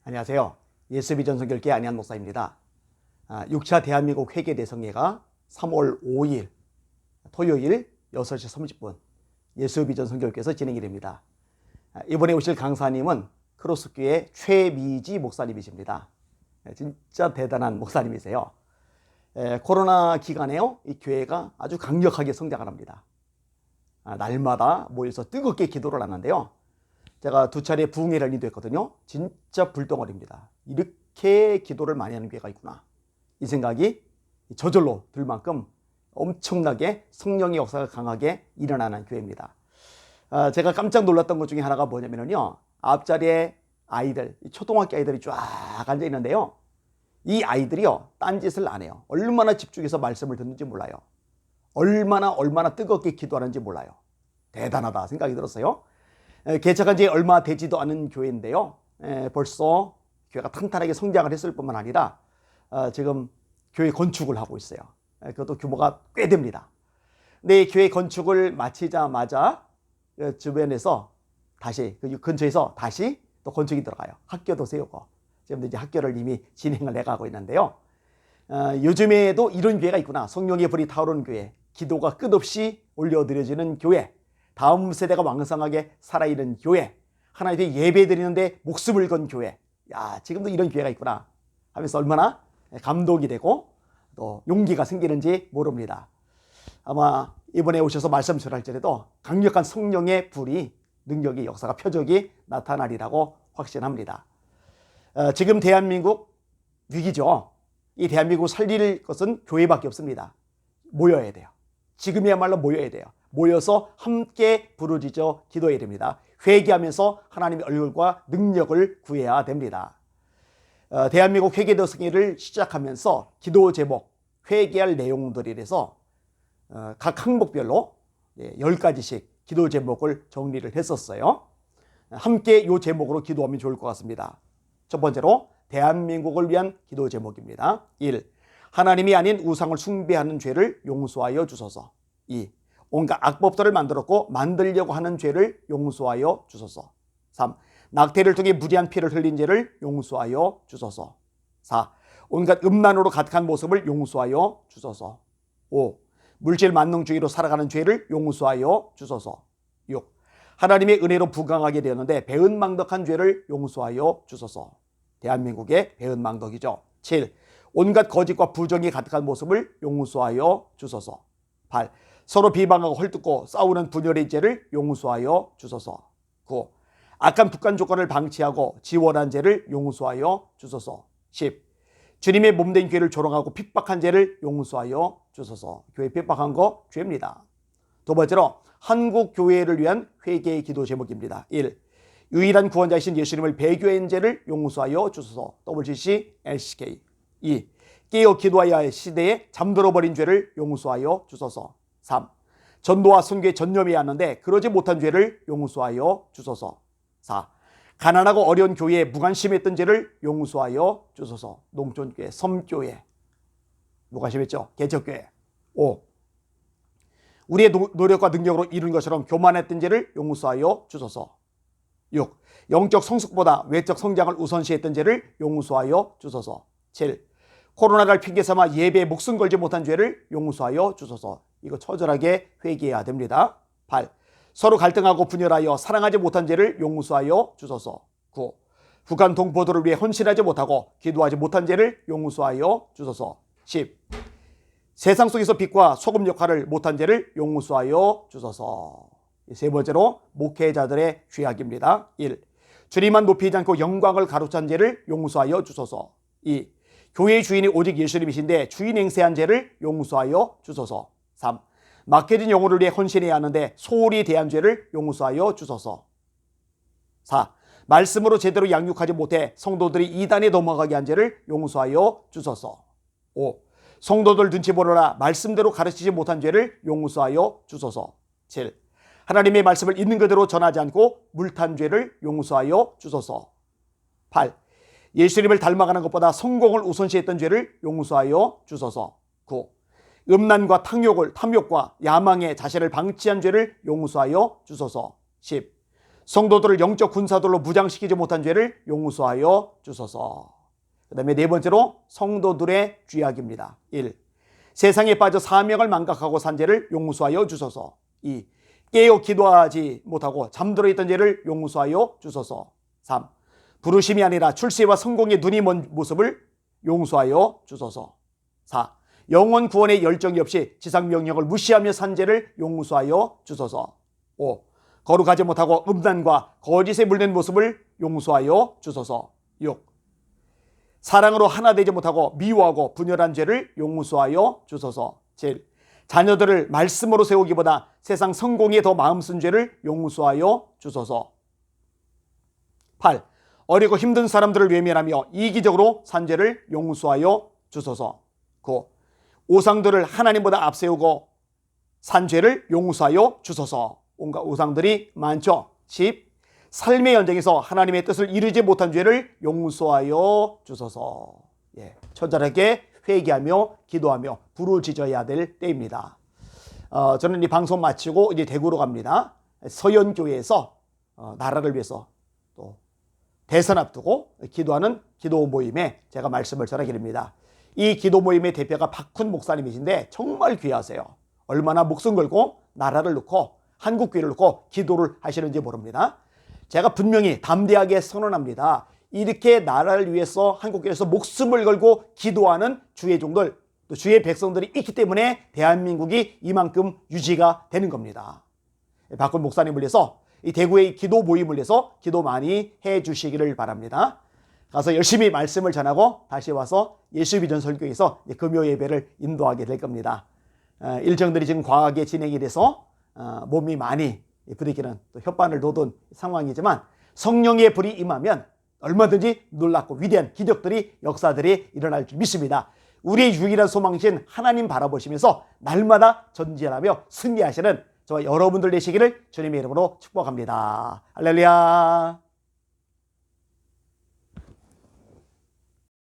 안녕하세요. 예수비전 선교회 안희한 목사입니다. 6차 대한민국 회계대성회가 3월 5일 토요일 6시 30분 예수비전 선교회에서 진행이 됩니다. 이번에 오실 강사님은 크로스교회 최미지 목사님이십니다. 진짜 대단한 목사님이세요. 코로나 기간에요, 이 교회가 아주 강력하게 성장을 합니다. 날마다 모여서 뜨겁게 기도를 하는데요. 제가 2차례 부흥회를 인도했거든요. 진짜 불덩어리입니다. 이렇게 기도를 많이 하는 교회가 있구나. 이 생각이 저절로 들 만큼 엄청나게 성령의 역사가 강하게 일어나는 교회입니다. 제가 깜짝 놀랐던 것 중에 하나가 뭐냐면요. 앞자리에 아이들, 초등학교 아이들이 쫙 앉아 있는데요. 이 아이들이요, 딴짓을 안 해요. 얼마나 집중해서 말씀을 듣는지 몰라요. 얼마나 뜨겁게 기도하는지 몰라요. 대단하다 생각이 들었어요. 개척한 지 얼마 되지도 않은 교회인데요. 벌써 교회가 탄탄하게 성장을 했을 뿐만 아니라 지금 교회 건축을 하고 있어요. 그것도 규모가 꽤 됩니다. 근데 교회 건축을 마치자마자 주변에서 다시 그 근처에서 다시 또 건축이 들어가요. 학교도 세우고 지금 이제 학교를 이미 진행을 해가고 있는데요. 요즘에도 이런 교회가 있구나. 성령의 불이 타오르는 교회, 기도가 끝없이 올려드려지는 교회, 다음 세대가 왕성하게 살아있는 교회, 하나님께 예배 드리는데 목숨을 건 교회, 지금도 이런 교회가 있구나 하면서 얼마나 감동이 되고 또 용기가 생기는지 모릅니다. 아마 이번에 오셔서 말씀 전할 때에도 강력한 성령의 불이, 능력의 역사가, 표적이 나타나리라고 확신합니다. 지금 대한민국 위기죠. 이 대한민국 살릴 것은 교회밖에 없습니다. 모여야 돼요. 지금이야말로 모여야 돼요. 모여서 함께 부르짖어 기도해야 됩니다. 회개하면서 하나님의 얼굴과 능력을 구해야 됩니다. 대한민국 회계대성회를 시작하면서 기도 제목, 회개할 내용들이라서 각 항목별로 10가지씩 기도 제목을 정리를 했었어요. 함께 이 제목으로 기도하면 좋을 것 같습니다. 첫 번째로 대한민국을 위한 기도 제목입니다. 1. 하나님이 아닌 우상을 숭배하는 죄를 용서하여 주소서. 2. 온갖 악법들을 만들었고 만들려고 하는 죄를 용서하여 주소서. 3. 낙태를 통해 무리한 피를 흘린 죄를 용서하여 주소서. 4. 온갖 음란으로 가득한 모습을 용서하여 주소서. 5. 물질 만능주의로 살아가는 죄를 용서하여 주소서. 6. 하나님의 은혜로 부강하게 되었는데 배은망덕한 죄를 용서하여 주소서. 대한민국의 배은망덕이죠. 7. 온갖 거짓과 부정이 가득한 모습을 용서하여 주소서. 8. 서로 비방하고 헐뜯고 싸우는 분열의 죄를 용서하여 주소서. 9. 악한 북한 조건을 방치하고 지원한 죄를 용서하여 주소서. 10. 주님의 몸된 교회를 조롱하고 핍박한 죄를 용서하여 주소서. 교회 핍박한 거 죄입니다. 두 번째로 한국 교회를 위한 회개의 기도 제목입니다. 1. 유일한 구원자이신 예수님을 배교한 죄를 용서하여 주소서. WCC LCK. 2. 깨어 기도해야 할 시대에 잠들어버린 죄를 용서하여 주소서. 3. 전도와 선교에 전념해야 하는데 그러지 못한 죄를 용서하여 주소서. 4. 가난하고 어려운 교회에 무관심했던 죄를 용서하여 주소서. 농촌교회, 섬교회 무관심했죠. 개척교회. 5. 우리의 노력과 능력으로 이룬 것처럼 교만했던 죄를 용서하여 주소서. 6. 영적 성숙보다 외적 성장을 우선시했던 죄를 용서하여 주소서. 7. 코로나를 핑계삼아 예배에 목숨 걸지 못한 죄를 용서하여 주소서. 이거 처절하게 회개해야 됩니다. 8. 서로 갈등하고 분열하여 사랑하지 못한 죄를 용서하여 주소서. 9. 북한 동포들을 위해 헌신하지 못하고 기도하지 못한 죄를 용서하여 주소서. 10. 세상 속에서 빛과 소금 역할을 못한 죄를 용서하여 주소서. 세 번째로 목회자들의 죄악입니다. 1. 주님만 높이지 않고 영광을 가로챈 죄를 용서하여 주소서. 2. 교회의 주인이 오직 예수님이신데 주인 행세한 죄를 용서하여 주소서. 3. 맡겨진 영혼을 위해 헌신해야 하는데 소홀히 대한 죄를 용서하여 주소서. 4. 말씀으로 제대로 양육하지 못해 성도들이 이단에 넘어가게 한 죄를 용서하여 주소서. 5. 성도들 눈치 보느라 말씀대로 가르치지 못한 죄를 용서하여 주소서. 7. 하나님의 말씀을 있는 그대로 전하지 않고 물탄 죄를 용서하여 주소서. 8. 예수님을 닮아가는 것보다 성공을 우선시했던 죄를 용서하여 주소서. 9. 음란과 탐욕과 야망의 자신을 방치한 죄를 용서하여 주소서. 10. 성도들을 영적 군사들로 무장시키지 못한 죄를 용서하여 주소서. 그 다음에 네 번째로 성도들의 죄악입니다. 1. 세상에 빠져 사명을 망각하고 산 죄를 용서하여 주소서. 2. 깨어 기도하지 못하고 잠들어 있던 죄를 용서하여 주소서. 3. 부르심이 아니라 출세와 성공의 눈이 먼 모습을 용서하여 주소서. 4. 영원 구원의 열정이 없이 지상 명령을 무시하며 산 죄를 용서하여 주소서. 5. 거룩하지 못하고 음란과 거짓에 물든 모습을 용서하여 주소서. 6. 사랑으로 하나 되지 못하고 미워하고 분열한 죄를 용서하여 주소서. 7. 자녀들을 말씀으로 세우기보다 세상 성공에 더 마음 쓴 죄를 용서하여 주소서. 8. 어리고 힘든 사람들을 외면하며 이기적으로 산 죄를 용서하여 주소서. 9. 우상들을 하나님보다 앞세우고 산 죄를 용서하여 주소서. 온갖 우상들이 많죠. 10. 삶의 연장에서 하나님의 뜻을 이루지 못한 죄를 용서하여 주소서. 처절하게 회개하며 기도하며 부르짖어야 될 때입니다. 저는 이 방송 마치고 이제 대구로 갑니다. 서연교회에서 나라를 위해서 또 대선 앞두고 기도하는 기도 모임에 제가 말씀을 전하게 됩니다. 이 기도 모임의 대표가 박훈 목사님이신데 정말 귀하세요. 얼마나 목숨 걸고 나라를 놓고 한국교회를 놓고 기도를 하시는지 모릅니다. 제가 분명히 담대하게 선언합니다. 이렇게 나라를 위해서 한국교회에서 목숨을 걸고 기도하는 주의 종들, 또 주의 백성들이 있기 때문에 대한민국이 이만큼 유지가 되는 겁니다. 박훈 목사님을 위해서 이 대구의 기도 모임을 위해서 기도 많이 해 주시기를 바랍니다. 가서 열심히 말씀을 전하고 다시 와서 예수비전 설교에서 금요 예배를 인도하게 될 겁니다. 일정들이 지금 과하게 진행이 돼서 몸이 많이 부딪히는 또 혓바늘 돋은 상황이지만 성령의 불이 임하면 얼마든지 놀랍고 위대한 기적들이 역사들이 일어날 줄 믿습니다. 우리의 유일한 소망이신 하나님 바라보시면서 날마다 전진하며 승리하시는 저와 여러분들 되시기를 주님의 이름으로 축복합니다. 할렐루야.